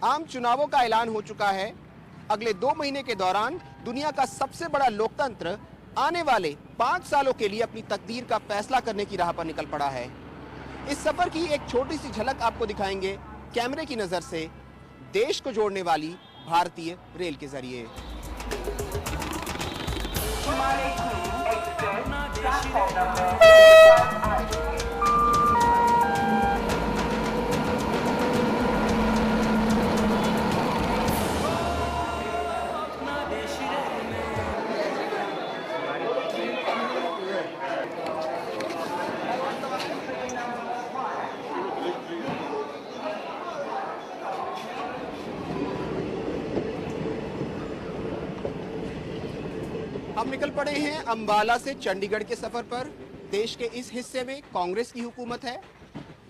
आम चुनावों का ऐलान हो चुका है। अगले 2 महीने के दौरान दुनिया का सबसे बड़ा लोकतंत्र आने वाले 5 सालों के लिए अपनी तकदीर का फैसला करने की राह पर निकल पड़ा है। इस सफर की एक छोटी सी झलक आपको दिखाएंगे कैमरे की नजर से, देश को जोड़ने वाली भारतीय रेल के जरिए। हम निकल पड़े हैं अंबाला से चंडीगढ़ के सफर पर। देश के इस हिस्से में कांग्रेस की हुकूमत है।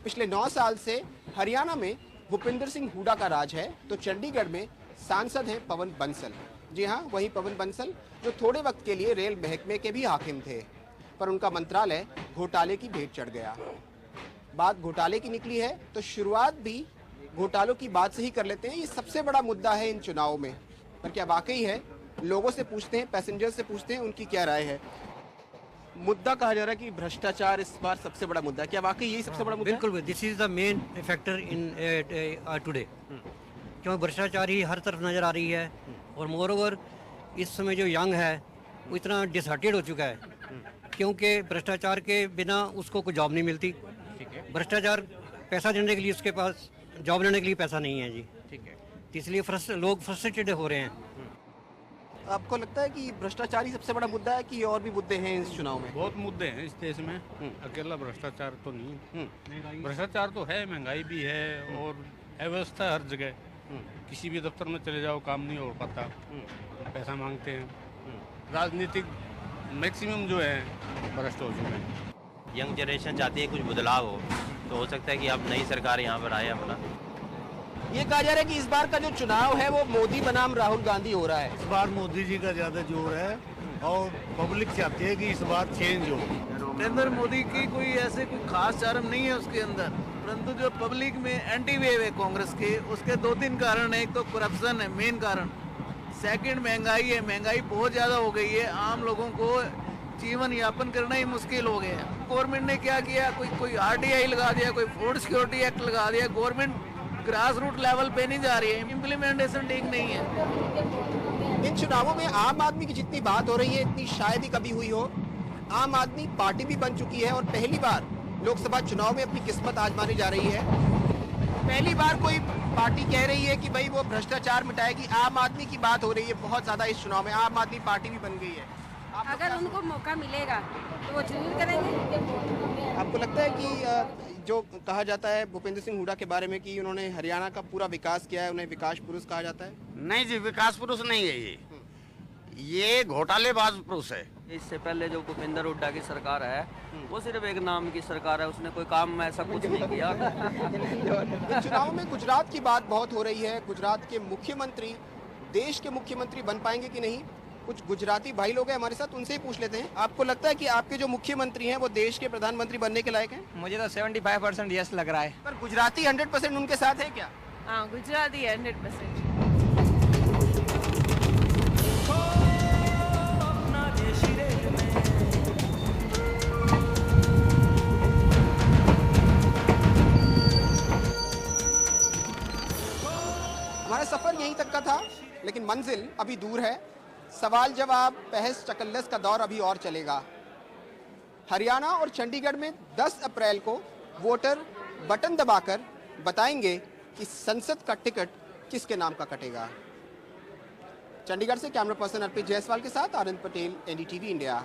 पिछले 9 साल से हरियाणा में भूपिंदर सिंह हुड्डा का राज है, तो चंडीगढ़ में सांसद हैं पवन बंसल। जी हाँ, वही पवन बंसल जो थोड़े वक्त के लिए रेल महकमे के भी हाकिम थे, पर उनका मंत्रालय घोटाले की भेंट चढ़ गया। बात घोटाले की निकली है तो शुरुआत भी घोटालों की बात से ही कर लेते हैं। ये सबसे बड़ा मुद्दा है इन चुनावों में, पर क्या वाकई है? लोगों से पूछते हैं, पैसेंजर से पूछते हैं, उनकी क्या राय है। मुद्दा कहा जा रहा है कि भ्रष्टाचार इस बार सबसे बड़ा मुद्दा है, क्या वाकई यही सबसे बड़ा मुद्दा है? बिल्कुल, this is the main factor in today, क्योंकि भ्रष्टाचार ही हर तरफ नज़र आ रही है। और मोर ओवर इस समय जो यंग है वो इतना डिसहार्टेड हो चुका है, क्योंकि भ्रष्टाचार के बिना उसको कोई जॉब नहीं मिलती। भ्रष्टाचार पैसा देने के लिए उसके पास जॉब लेने के लिए पैसा नहीं है जी। ठीक है, तो इसलिए लोग फ्रस्ट्रेटेड हो रहे हैं। आपको लगता है कि भ्रष्टाचार ही सबसे बड़ा मुद्दा है कि और भी मुद्दे हैं इस चुनाव में? बहुत मुद्दे हैं इस देश में, अकेला भ्रष्टाचार तो नहीं। भ्रष्टाचार तो है, महंगाई भी है और अव्यवस्था हर जगह। किसी भी दफ्तर में चले जाओ काम नहीं हो पाता, पैसा मांगते हैं। राजनीतिक मैक्सिमम जो है भ्रष्ट हो चुके हैं। यंग जनरेशन चाहती है कुछ बदलाव हो, तो हो सकता है कि अब नई सरकार यहाँ पर आए अपना। ये कहा जा रहा है कि इस बार का जो चुनाव है वो मोदी बनाम राहुल गांधी हो रहा है। इस बार मोदी जी का ज्यादा जोर है और पब्लिक चाहती है कि इस बार चेंज हो। नरेंद्र मोदी की कोई ऐसे कोई खास चार्म नहीं है उसके अंदर, परंतु जो पब्लिक में एंटी वेव है कांग्रेस के, उसके 2-3 कारण है। एक तो करप्शन है मेन कारण, सेकंड महंगाई है। महंगाई बहुत ज़्यादा हो गई है, आम लोगों को जीवन यापन करना ही मुश्किल हो गया है। गवर्नमेंट ने क्या किया, कोई RTI लगा दिया, कोई फूड सिक्योरिटी एक्ट लगा दिया। गवर्नमेंट ग्रास रूट लेवल पे नहीं जा रही है, इम्प्लीमेंटेशन ठीक नहीं है। इन चुनावों में आम आदमी की जितनी बात हो रही है इतनी शायद ही कभी हुई हो। आम आदमी पार्टी भी बन चुकी है और पहली बार लोकसभा चुनाव में अपनी किस्मत आजमाने जा रही है। पहली बार कोई पार्टी कह रही है कि भाई वो भ्रष्टाचार मिटाएगी। आम आदमी की बात हो रही है बहुत ज्यादा इस चुनाव में। आम आदमी पार्टी भी बन गई है। अगर उनको मौका मिलेगा तो वो जरूर करेंगे। आपको लगता है कि जो कहा जाता है भूपेंद्र सिंह हुड्डा के बारे में कि उन्होंने हरियाणा का पूरा विकास किया है, उन्हें विकास पुरुष कहा जाता है? नहीं जी, विकास पुरुष नहीं है ये घोटालेबाज पुरुष है। इससे पहले जो भूपेंद्र हुड्डा की सरकार है वो सिर्फ एक नाम की सरकार है, उसने कोई काम ऐसा कुछ नहीं किया। इस चुनाव में गुजरात की बात बहुत हो रही है। गुजरात के मुख्यमंत्री देश के मुख्यमंत्री बन पाएंगे कि नहीं? कुछ गुजराती भाई लोग हैं हमारे साथ, उनसे ही पूछ लेते हैं। आपको लगता है कि आपके जो मुख्यमंत्री हैं वो देश के प्रधानमंत्री बनने के लायक हैं? मुझे तो 75% यस लग रहा है। पर गुजराती 100% उनके साथ है क्या? हाँ, गुजराती 100%। हमारा सफर यहीं तक का था, लेकिन मंजिल अभी दूर है। सवाल जवाब, बहस चकल्लस का दौर अभी और चलेगा। हरियाणा और चंडीगढ़ में 10 अप्रैल को वोटर बटन दबाकर बताएंगे कि संसद का टिकट किसके नाम का कटेगा। चंडीगढ़ से कैमरा पर्सन अर्पित जायसवाल के साथ आनंद पटेल, NDTV इंडिया।